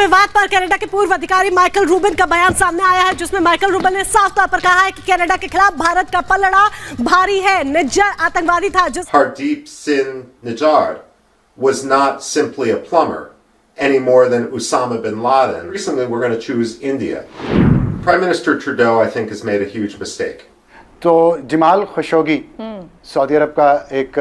विवाद पर कनाडा के पूर्व अधिकारी माइकल रूबिन का बयान सामने आया है, जिसमें माइकल रूबिन ने साफ तौर पर कहा है कि कनाडा के खिलाफ भारत का पलड़ा भारी है। निज्जर आतंकवादी था Hardeep Singh Nijjar was not simply a plumber any more than Osama bin Laden. Recently, we're going to choose India. Prime Minister Trudeau, I think, has made a huge mistake. तो Jamal Khashoggi Saudi अरब का एक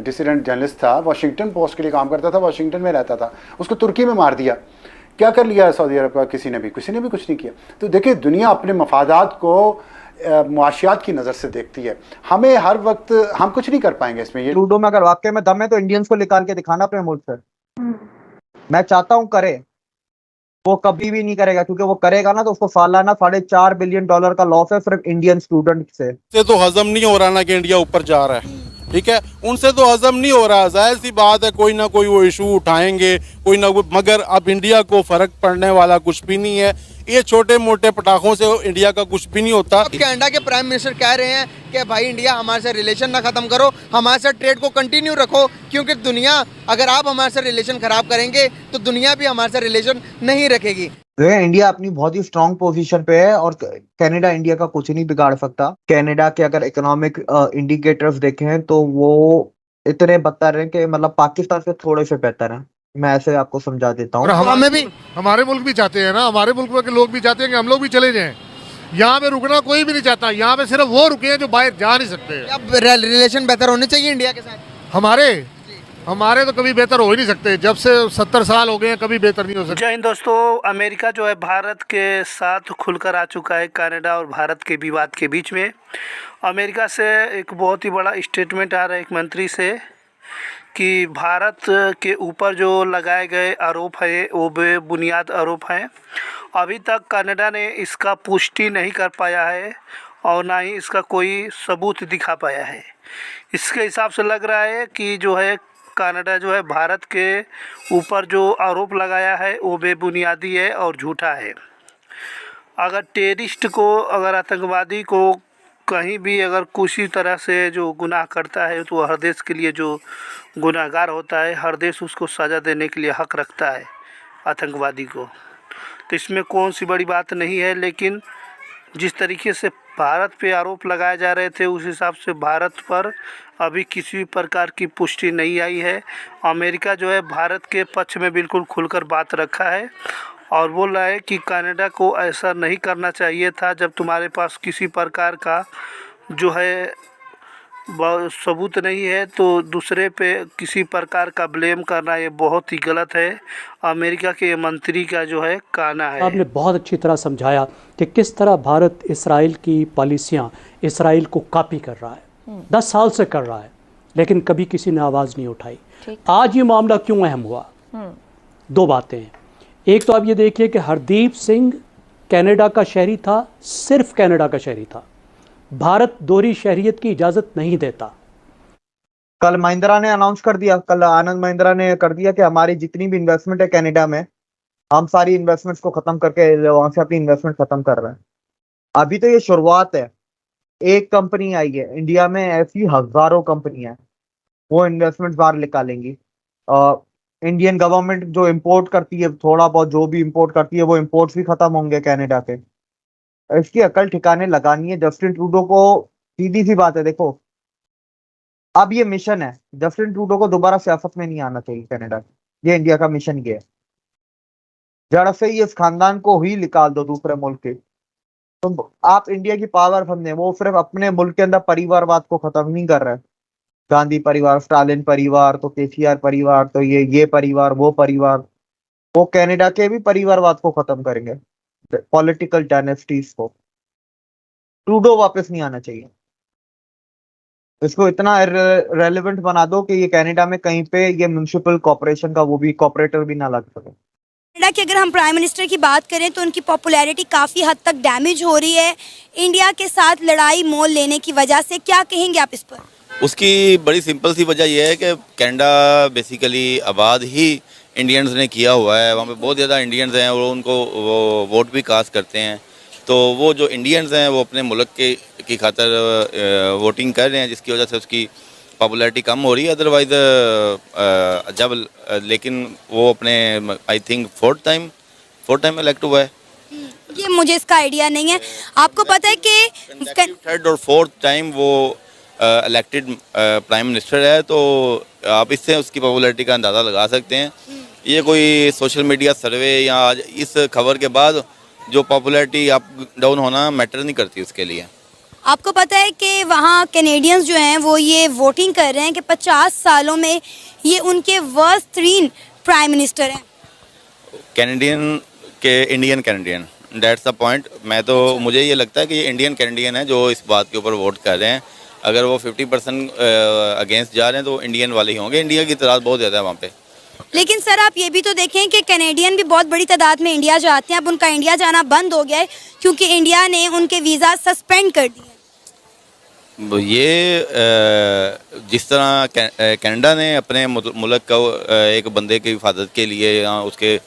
dissident journalist था, Washington post के लिए काम करता था, Washington में रहता था, उसको तुर्की में मार दिया। क्या कर लिया सऊदी अरब का? किसी ने भी कुछ नहीं किया। तो देखिए, दुनिया अपने मफादात को मुआशियात की नज़र से देखती है। हमें हर वक्त हम कुछ नहीं कर पाएंगे इसमें। ये ट्रूडो में अगर वाकई में दम है तो इंडियंस को निकाल के दिखाना अपने मुल्क से। मैं चाहता हूँ करे, वो कभी भी नहीं करेगा, क्योंकि वो करेगा ना तो उसको सालाना $4.5 बिलियन का लॉस है सिर्फ इंडियन स्टूडेंट से। तो हजम नहीं हो रहा ना कि इंडिया ऊपर जा रहा है, ठीक है, उनसे तो हजम नहीं हो रहा। जाहिर सी बात है, कोई ना कोई वो इशू उठाएंगे, कोई ना कोई, मगर अब इंडिया को फर्क पड़ने वाला कुछ भी नहीं है। ये छोटे मोटे पटाखों से इंडिया का कुछ भी नहीं होता। कनाडा के प्राइम मिनिस्टर कह रहे हैं कि भाई इंडिया हमारे से रिलेशन ना खत्म करो, हमारे साथ ट्रेड को कंटिन्यू रखो, क्योंकि दुनिया, अगर आप हमारे साथ रिलेशन खराब करेंगे तो दुनिया भी हमारे साथ रिलेशन नहीं रखेगी। इंडिया अपनी बहुत ही स्ट्रांग पोजीशन पे है और कनाडा इंडिया का कुछ नहीं बिगाड़ सकता। कनाडा के अगर इकोनॉमिक इंडिकेटर्स देखें तो वो इतने बदतर हैं कि मतलब पाकिस्तान से थोड़े से बेहतर हैं। मैं ऐसे आपको समझा देता हूँ। हमें भी, हमारे मुल्क भी चाहते हैं ना, हमारे मुल्क के लोग भी चाहते हैं कि हम लोग भी चले जाएं। यहाँ पे रुकना कोई भी नहीं चाहता, यहाँ पे सिर्फ वो रुके हैं जो बाहर जा नहीं सकते। अब रिलेशन बेहतर होने चाहिए इंडिया के साथ। हमारे तो कभी बेहतर हो ही नहीं सकते, जब से 70 साल हो गए हैं, कभी बेहतर नहीं हो सकते। जय हिंद दोस्तों, अमेरिका जो है भारत के साथ खुलकर आ चुका है कनाडा और भारत के विवाद के बीच में। अमेरिका से एक बहुत ही बड़ा स्टेटमेंट आ रहा है एक मंत्री से कि भारत के ऊपर जो लगाए गए आरोप है वो बेबुनियाद आरोप हैं। अभी तक कनाडा ने इसका पुष्टि नहीं कर पाया है और ना ही इसका कोई सबूत दिखा पाया है। इसके हिसाब से लग रहा है कि जो है कनाडा जो है भारत के ऊपर जो आरोप लगाया है वो बेबुनियादी है और झूठा है। अगर टेररिस्ट को, अगर आतंकवादी को कहीं भी अगर किसी तरह से जो गुनाह करता है तो हर देश के लिए जो गुनाहगार होता है, हर देश उसको सज़ा देने के लिए हक़ रखता है आतंकवादी को। तो इसमें कौन सी बड़ी बात नहीं है, लेकिन जिस तरीके से भारत पे आरोप लगाए जा रहे थे उस हिसाब से भारत पर अभी किसी प्रकार की पुष्टि नहीं आई है। अमेरिका जो है भारत के पक्ष में बिल्कुल खुलकर बात रखा है और बोल रहा है कि कनाडा को ऐसा नहीं करना चाहिए था। जब तुम्हारे पास किसी प्रकार का जो है सबूत नहीं है तो दूसरे पे किसी प्रकार का ब्लेम करना ये बहुत ही गलत है। अमेरिका के मंत्री का जो है कहना है। आपने बहुत अच्छी तरह समझाया कि किस तरह भारत इसराइल की पॉलिसियाँ इसराइल को कॉपी कर रहा है, 10 साल से कर रहा है, लेकिन कभी किसी ने आवाज़ नहीं उठाई। आज ये मामला क्यों अहम हुआ? 2 बातें हैं। एक तो आप ये देखिए कि हरदीप सिंह कनाडा का शहरी था, सिर्फ कनाडा का शहरी था। भारत दोहरी शहरियत की इजाज़त नहीं देता। कल महिंद्रा ने अनाउंस कर दिया, कल आनंद महिंद्रा ने कर दिया कि हमारी जितनी भी इन्वेस्टमेंट है कनाडा में, हम सारी इन्वेस्टमेंट्स को ख़त्म करके वहाँ से अपनी इन्वेस्टमेंट ख़त्म कर रहे हैं। अभी तो ये शुरुआत है। एक कंपनी आई है इंडिया में, ऐसी हज़ारों कंपनियाँ हैं, वो इन्वेस्टमेंट बाहर निकालेंगी। इंडियन गवर्नमेंट जो इम्पोर्ट करती है, थोड़ा बहुत जो भी इम्पोर्ट करती है, वो इम्पोर्ट्स भी ख़त्म होंगे कनाडा के। इसकी अकल ठिकाने लगानी है जस्टिन ट्रूडो को। सीधी सी बात है, देखो अब ये मिशन है, जस्टिन ट्रूडो को दोबारा सियासत में नहीं आना चाहिए कनाडा। ये इंडिया का मिशन ये है, जड़ से ही इस खानदान को ही निकाल दो दूसरे मुल्क के। तो आप इंडिया की पावर समझे, वो सिर्फ अपने मुल्क के अंदर परिवारवाद को खत्म नहीं कर रहे। गांधी परिवार, स्टालिन परिवार, तो केसीआर परिवार, तो ये परिवार, वो परिवार, वो कनाडा के भी परिवारवाद को खत्म करेंगे, पॉलिटिकल डायनेस्टीज को। ट्रूडो वापस नहीं आना चाहिए। इसको इतना रेलेवेंट बना दो कि ये कनाडा में कहीं पे ये म्युनिसिपल कॉर्पोरेशन का वो भी कॉर्पोरेटर भी ना लग सके। कनाडा की अगर हम प्राइम मिनिस्टर की बात करें तो उनकी पॉपुलैरिटी काफ़ी हद तक डैमेज हो रही है इंडिया के साथ लड़ाई मोल लेने की वजह से। क्या कहेंगे आप इस पर? उसकी बड़ी सिंपल सी वजह यह है कि कनाडा बेसिकली आबाद ही इंडियंस ने किया हुआ है। वहाँ पे बहुत ज़्यादा इंडियंस हैं और उनको वो वोट भी कास्ट करते हैं। तो वो जो इंडियंस हैं वो अपने मुल्क की खातर वोटिंग कर रहे हैं, जिसकी वजह से उसकी पॉपुलैरिटी कम हो रही है, अदरवाइज जब लेकिन वो अपने I think fourth time elect हुआ है। ये मुझे इसका आइडिया नहीं है। आपको पता है कि थर्ड और फोर्थ टाइम वो इलेक्टेड प्राइम मिनिस्टर है, तो आप इससे उसकी पॉपुलैरिटी का अंदाज़ा लगा सकते हैं। ये कोई सोशल मीडिया सर्वे या आज इस खबर के बाद जो पॉपुलैरिटी अप डाउन होना मैटर नहीं करती उसके लिए। आपको पता है कि वहाँ कैनेडियंस जो हैं वो ये वोटिंग कर रहे हैं कि 50 सालों में ये उनके वर्स्ट 3 प्राइम मिनिस्टर हैं। कैनेडियन के Indian Canadian, that's the point. मुझे ये लगता है कि ये इंडियन कैनेडियन है जो इस बात के ऊपर वोट कर रहे हैं। अगर वो 50% अगेंस्ट जा रहे हैं तो इंडियन वाले ही होंगे। इंडिया की तादाद बहुत ज़्यादा है वहाँ पे। लेकिन सर आप ये भी तो देखें कि कैनेडियन भी बहुत बड़ी तादाद में इंडिया जाते हैं। अब उनका इंडिया जाना बंद हो गया है क्योंकि इंडिया ने उनके वीज़ा सस्पेंड कर दिए। ये जिस तरह कनाडा ने अपने मुल्क का एक बंदे की हिफाजत के लिए या उसके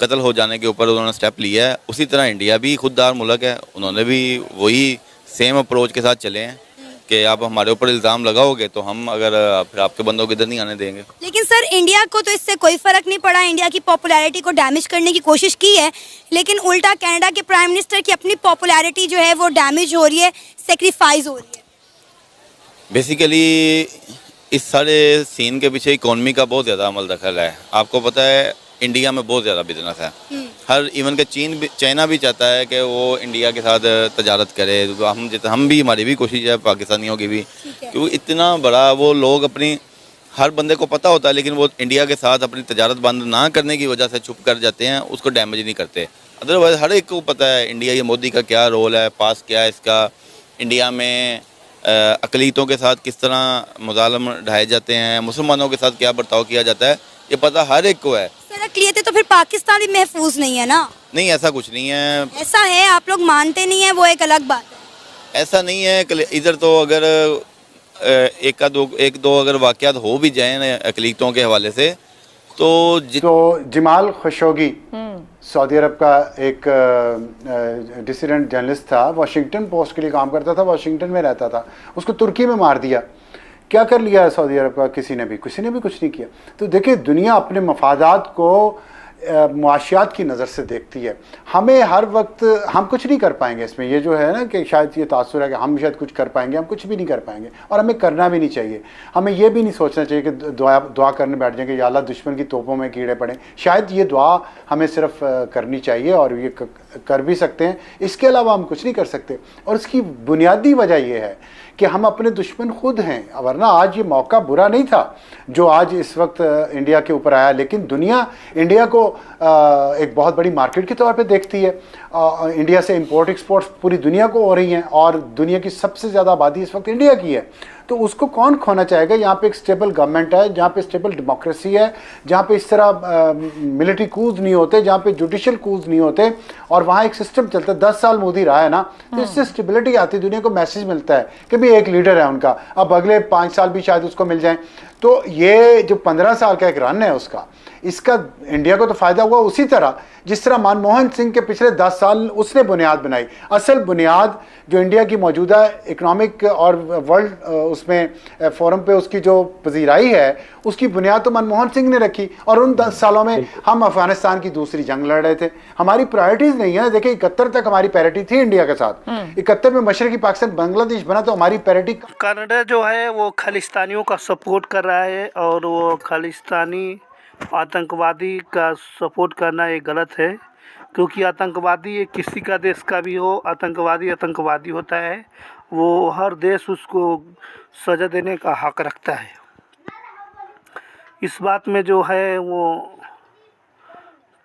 कत्ल हो जाने के ऊपर उन्होंने स्टेप लिया है, उसी तरह इंडिया भी खुददार मुल्क है। उन्होंने भी वही सेम अप्रोच के साथ चले हैं कि आप हमारे ऊपर इल्ज़ाम लगाओगे तो हम फिर आपके बंदों को इधर नहीं आने देंगे। लेकिन सर इंडिया को तो इससे कोई फ़र्क नहीं पड़ा। इंडिया की पॉपुलैरिटी को डैमेज करने की कोशिश की है, लेकिन उल्टा कनाडा के प्राइम मिनिस्टर की अपनी पॉपुलैरिटी जो है वो डैमेज हो रही है, सेक्रीफाइस हो रही है। बेसिकली इस सारे सीन के पीछे इकोनॉमी का बहुत ज़्यादा अमल दखल है। आपको पता है इंडिया में बहुत ज़्यादा बिजनेस है। हर इवन के चाइना भी चाहता है कि वो इंडिया के साथ तजारत करे। हम भी, हमारी भी कोशिश है, पाकिस्तानियों की भी, क्योंकि इतना बड़ा वो लोग अपनी, हर बंदे को पता होता है लेकिन वो इंडिया के साथ अपनी तजारत बंद ना करने की वजह से चुप कर जाते हैं, उसको डैमेज नहीं करते। अदरवाइज़ हर एक को पता है इंडिया, ये मोदी का क्या रोल है, पास क्या है इसका, इंडिया में अक़लियतों के साथ किस तरह मुज़ालम ढाए जाते हैं, मुसलमानों के साथ क्या बर्ताव किया जाता है, ये पता हर एक को है। सर अक़लियतें तो फिर पाकिस्तान भी महफूज नहीं है ना? नहीं, ऐसा कुछ नहीं है। ऐसा है, आप लोग मानते नहीं है, वो एक अलग बात है। ऐसा नहीं है। इधर तो अगर एक दो अगर वाक़यात हो भी जाए अक़लियतों के हवाले से तो जमाल खशोगी सऊदी अरब का एक डिसिडेंट जर्नलिस्ट था, वाशिंगटन पोस्ट के लिए काम करता था, वाशिंगटन में रहता था, उसको तुर्की में मार दिया। क्या कर लिया है सऊदी अरब का? किसी ने भी कुछ नहीं किया। तो देखिए दुनिया अपने मफादात को मुआशियात की नज़र से देखती है। हमें हर वक्त हम कुछ नहीं कर पाएंगे इसमें, ये जो है ना कि शायद ये तासुर है कि हम शायद कुछ कर पाएंगे, हम कुछ भी नहीं कर पाएंगे और हमें करना भी नहीं चाहिए। हमें ये भी नहीं सोचना चाहिए कि दुआ करने बैठ जाएंगे या अल्लाह दुश्मन की तोपों में कीड़े पड़े। शायद ये दुआ हमें सिर्फ करनी चाहिए और ये कर भी सकते हैं, इसके अलावा हम कुछ नहीं कर सकते। और इसकी बुनियादी वजह यह है कि हम अपने दुश्मन खुद हैं, वरना आज ये मौका बुरा नहीं था जो आज इस वक्त इंडिया के ऊपर आया। लेकिन दुनिया इंडिया को एक बहुत बड़ी मार्केट के तौर पे देखती है। इंडिया से इंपोर्ट एक्सपोर्ट्स पूरी दुनिया को हो रही हैं और दुनिया की सबसे ज़्यादा आबादी इस वक्त इंडिया की है। तो उसको कौन खोना चाहेगा? यहाँ पे एक स्टेबल गवर्नमेंट है, जहाँ पे स्टेबल डेमोक्रेसी है, जहाँ पे इस तरह मिलिट्री कूज नहीं होते, जहाँ पे जुडिशल कूज नहीं होते और वहाँ एक सिस्टम चलता है। 10 साल मोदी रहा है ना, तो इससे स्टेबिलिटी आती है, दुनिया को मैसेज मिलता है कि भाई एक लीडर है उनका, अब अगले 5 साल भी शायद उसको मिल जाए। तो ये जो 15 साल का एक रन है उसका, इसका इंडिया को तो फ़ायदा हुआ उसी तरह जिस तरह मनमोहन सिंह के पिछले 10 साल उसने बुनियाद बनाई। असल बुनियाद जो इंडिया की मौजूदा इकनॉमिक और वर्ल्ड उसमें फोरम पे उसकी जो पजीराई है, उसकी बुनियाद तो मनमोहन सिंह ने रखी। और उन 10 सालों में हम अफगानिस्तान की दूसरी जंग लड़ रहे थे। हमारी प्रायोरिटीज़ नहीं है। देखिए 71 तक हमारी पैरिटी थी इंडिया के साथ, 71 में मशरकी पाकिस्तान बांग्लादेश बना तो हमारी पैरिटी। कनाडा जो है वो खालिस्तानियों का सपोर्ट कर रहा है और वो खालिस्तानी आतंकवादी का सपोर्ट करना ये गलत है, क्योंकि आतंकवादी ये किसी का देश का भी हो, आतंकवादी होता है। वो हर देश उसको सज़ा देने का हक रखता है। इस बात में जो है वो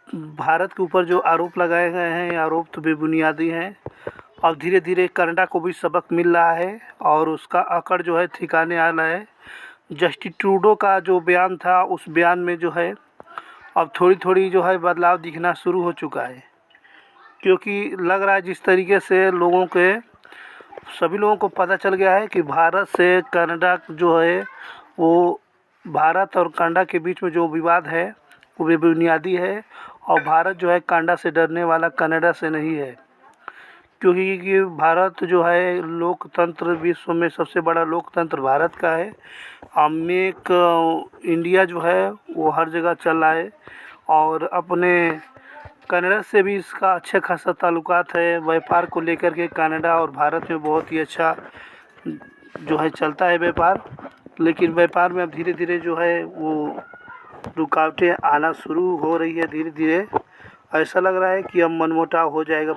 भारत के ऊपर जो आरोप लगाए गए हैं, ये आरोप तो बेबुनियादी हैं। अब धीरे धीरे कनाडा को भी सबक मिल रहा है और उसका अकड़ जो है ठिकाने आ रहा है। जस्टिस ट्रूडो का जो बयान था, उस बयान में जो है अब थोड़ी थोड़ी जो है बदलाव दिखना शुरू हो चुका है, क्योंकि लग रहा है जिस तरीके से सभी लोगों को पता चल गया है कि भारत से कनाडा जो है वो भारत और कनाडा के बीच में जो विवाद है वो बेबुनियादी है और भारत जो है कनाडा से डरने वाला कनाडा से नहीं है, क्योंकि कि भारत जो है लोकतंत्र, विश्व में सबसे बड़ा लोकतंत्र भारत का है। मेक इंडिया जो है वो हर जगह चल रहा है और अपने कनाडा से भी इसका अच्छा खासा ताल्लुकात है। व्यापार को लेकर के कनाडा और भारत में बहुत ही अच्छा जो है चलता है व्यापार, लेकिन व्यापार में अब धीरे धीरे जो है वो रुकावटें आना शुरू हो रही है। धीरे धीरे ऐसा लग रहा है कि अब मनमुटाव हो जाएगा।